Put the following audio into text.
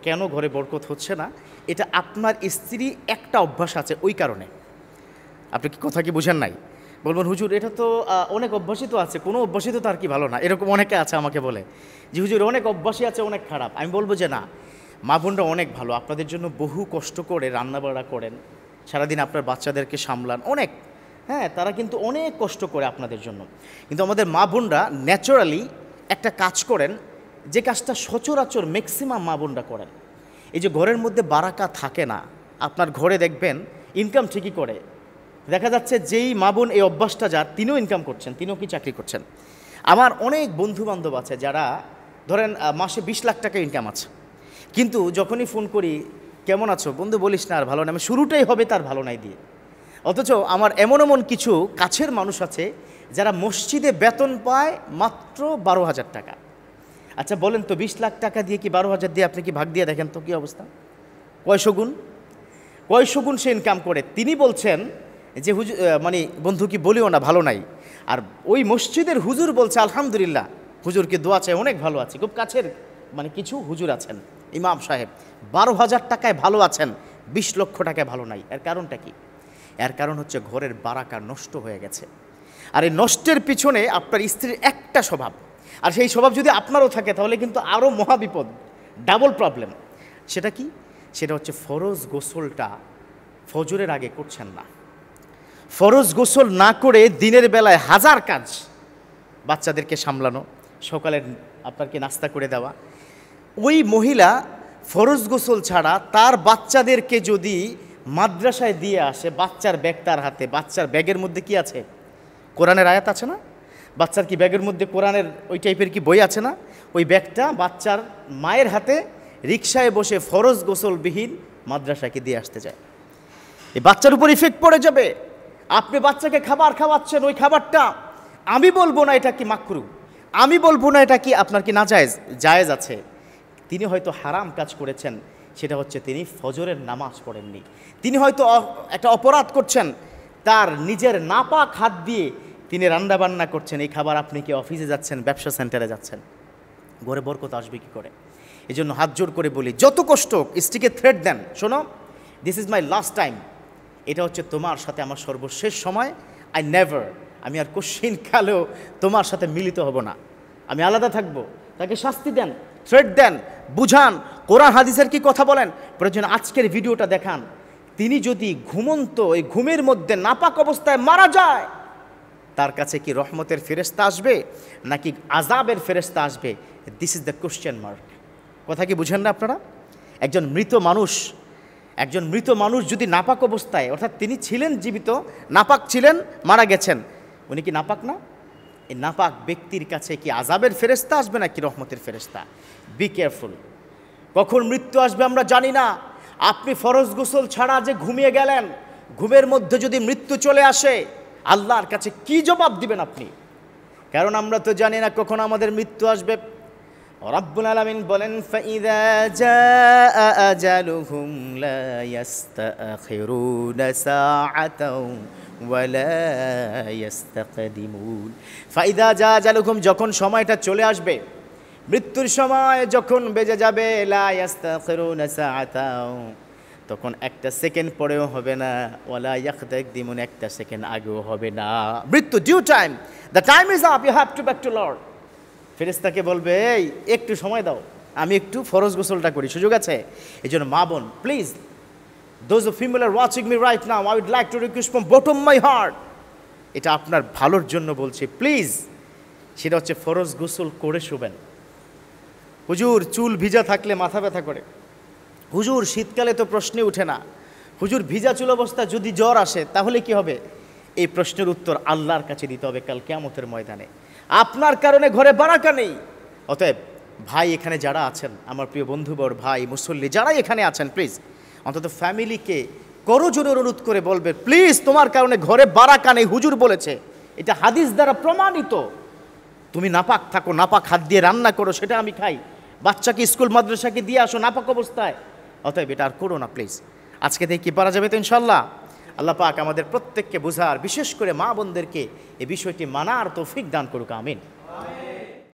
কেন ঘরে বরকত হচ্ছে না, এটা আপনার স্ত্রী একটা অভ্যাস আছে ওই কারণে। আপনি কি কথা কি বুঝেন নাই? বলবেন হুজুর এটা তো অনেক অভ্যাসই তো আছে, কোনো অভ্যাসই তো তার কি ভালো না, এরকম অনেকে আছে আমাকে বলে যে হুজুর অনেক অভ্যাসই আছে অনেক খারাপ। আমি বলবো যে না, মা বোনরা অনেক ভালো, আপনাদের জন্য বহু কষ্ট করে রান্নাবাড়া করেন, সারাদিন আপনার বাচ্চাদেরকে সামলান অনেক, হ্যাঁ তারা কিন্তু অনেক কষ্ট করে আপনাদের জন্য। কিন্তু আমাদের মা বোনরা ন্যাচারালি একটা কাজ করেন, যে কাজটা সচরাচর ম্যাক্সিমাম মা বোনরা করেন। এই যে ঘরের মধ্যে বারাকা থাকে না, আপনার ঘরে দেখবেন ইনকাম ঠিকই করে, দেখা যাচ্ছে যেই মা বোন এই অভ্যাসটা যার, তিনিও ইনকাম করছেন, তিনিও কি চাকরি করছেন। আমার অনেক বন্ধু বান্ধব আছে যারা ধরেন মাসে 20 লাখ টাকা ইনকাম আছে, কিন্তু যখনই ফোন করি কেমন আছো বন্ধু, বলিস না আর ভালো না, আমি শুরুটাই হবে তার ভালো নাই দিয়ে। অথচ আমার এমন এমন কিছু কাছের মানুষ আছে যারা মসজিদে বেতন পায় মাত্র 12,000 টাকা। আচ্ছা বলেন তো 20 লাখ টাকা দিয়ে কি 12,000 দিয়ে আপনি কি ভাগ দিয়ে দেখেন তো কী অবস্থা, কয়শো গুণ সে ইনকাম করে। তিনি বলছেন যে হুজুর মানে বন্ধু কি বলিও না ভালো নাই, আর ওই মসজিদের হুজুর বলছে আলহামদুলিল্লাহ হুজুরকে দোয়া চাই অনেক ভালো আছে। খুব কাছের মানে কিছু হুজুর আছেন, ইমাম সাহেব 12,000 টাকায় ভালো আছেন, 20 লক্ষ টাকায় ভালো নাই। এর কারণটা কি? এর কারণ হচ্ছে ঘরের বারাকা নষ্ট হয়ে গেছে। আর এই নষ্টের পিছনে আপনার স্ত্রীর একটা স্বভাব, আর সেই স্বভাব যদি আপনারও থাকে তাহলে কিন্তু আরও মহাবিপদ, ডাবল প্রবলেম। সেটা কি? সেটা হচ্ছে ফরজ গোসলটা ফজরের আগে করছেন না। ফরজ গোসল না করে দিনের বেলায় হাজার কাজ, বাচ্চাদেরকে সামলানো, সকালের আপনাকে নাস্তা করে দেওয়া। ওই মহিলা ফরজ গোসল ছাড়া তার বাচ্চাদেরকে যদি মাদ্রাসায় দিয়ে আসে, বাচ্চার ব্যাগ তার হাতে, বাচ্চার ব্যাগের মধ্যে কি আছে? কোরআনের আয়াত আছে না? বাচ্চার কি ব্যাগের মধ্যে কোরআনের ওই টাইপের কি বই আছে না? ওই ব্যাগটা বাচ্চার মায়ের হাতে রিকশায় বসে ফরজ গোসলবিহীন মাদ্রাসাকে দিয়ে আসতে যায়। এই বাচ্চার উপর ইফেক্ট পড়ে যাবে। আপনি বাচ্চাকে খাবার খাওয়াচ্ছেন, ওই খাবারটা আমি বলবো না এটা কি মাকরু, আমি বলবো না এটা কি আপনার কি নাজায়েজ, জায়েজ আছে। তিনি হয়তো হারাম কাজ করেছেন, সেটা হচ্ছে তিনি ফজরের নামাজ পড়েননি। তিনি হয়তো একটা অপরাধ করছেন, তার নিজের নাপাক হাত দিয়ে তিনি রান্নাবান্না করছেন। এই খাবার আপনি কি অফিসে যাচ্ছেন, ব্যবসা সেন্টারে যাচ্ছেন, ঘরে বরকত আসবে কী করে? এই জন্য হাত জোর করে বলি, যত কষ্ট হোক স্ত্রীকে থ্রেট দেন, শোনো this is my last time, এটা হচ্ছে তোমার সাথে আমার সর্বশেষ সময়, আই নেভার, আমি আর কোশ্চিন কালেও তোমার সাথে মিলিত হব না, আমি আলাদা থাকব। তাকে শাস্তি দেন, থ্রেট দেন, বুঝান, কোরআন হাদিসের কি কথা বলেন, প্রয়োজন আজকের ভিডিওটা দেখান। তিনি যদি ঘুমন্ত ওই ঘুমের মধ্যে নাপাক অবস্থায় মারা যায়, তার কাছে কি রহমতের ফেরেশতা আসবে নাকি আযাবের ফেরেশতা আসবে? This is the question mark. কথা কি বুঝেন না আপনারা? একজন মৃত মানুষ যদি নাপাক অবস্থায়, অর্থাৎ তিনি ছিলেন জীবিত, নাপাক ছিলেন, মারা গেছেন, উনি কি নাপাক না? এই নাপাক ব্যক্তির কাছে কি আযাবের ফেরেশতা আসবে নাকি রহমতের ফেরেশতা? Be careful. কখন মৃত্যু আসবে আমরা জানি না। আপনি ফরজ গোসল ছাড়া যে ঘুমিয়ে গেলেন, ঘুমের মধ্যে যদি মৃত্যু চলে আসে, আল্লাহর কাছে কি জবাব দিবেন আপনি? কারণ আমরা তো জানি না কখন আমাদের মৃত্যু আসবে। রব্বুল আলামিন বলেন, ফাইযা জাআ আজালুহুম লা ইস্তাখিরুনা সাআতাও ওয়া লা ইস্তাকদিমুন। ফাইযা জাআ আজালুহুম, যখন সময়টা চলে আসবে, মৃত্যুর সময় যখন বেজে যাবে, লা ইস্তাখিরুনা সাআতাও, তখন একটা সেকেন্ড পরেও হবে না, ওয়ালা ইয়াকতাদিমুন, একটা সেকেন্ড আগেও হবে না। মৃত্যু due time, the time is up, you have to back to lord. ফেরেশতাকে বলবে, এই একটু সময় দাও, আমি একটু ফরজ গোসলটা করি, সুযোগ আছে। এই জন্য মা বোন please, those of female are watching me right now, I would like to request from bottom my heart, এটা আপনার ভালোর জন্য বলছি প্লিজ, সেটা হচ্ছে ফরজ গোসল করে শুবেন। হুজুর চুল ভিজা থাকলে মাথা ব্যথা করে, হুজুর শীতকালে তো প্রশ্নে উঠে না, হুজুর ভিজা চুল অবস্থা যদি জ্বর আসে তাহলে কি হবে? এই প্রশ্নের উত্তর আল্লাহর কাছে দিতে হবে কাল কিয়ামতের ময়দানে। আপনার কারণে ঘরে বারাকা নেই। অতএব ভাই এখানে যারা আছেন, আমার প্রিয় বন্ধুবর, ভাই মুসল্লি যারাই এখানে আছেন, প্লিজ অন্তত ফ্যামিলিকে করজোরে অনুরোধ করে বলবে, প্লিজ তোমার কারণে ঘরে বারাকা নেই, হুজুর বলেছে, এটা হাদিস দ্বারা প্রমাণিত। তুমি নাপাক থাকো, নাপাক হাত দিয়ে রান্না করো, সেটা আমি খাই, বাচ্চাকে স্কুল মাদ্রাসাকে দিয়ে আসো নাপাক অবস্থায়, অতএব এটা আর করো না প্লিজ। আজকে থেকে কি পারা যাবে তো ইনশাল্লাহ? আল্লাহ পাক আমাদের প্রত্যেককে বুঝার, বিশেষ করে মা বোনদেরকে এই বিষয়টি মানার তৌফিক দান করুক, আমিন।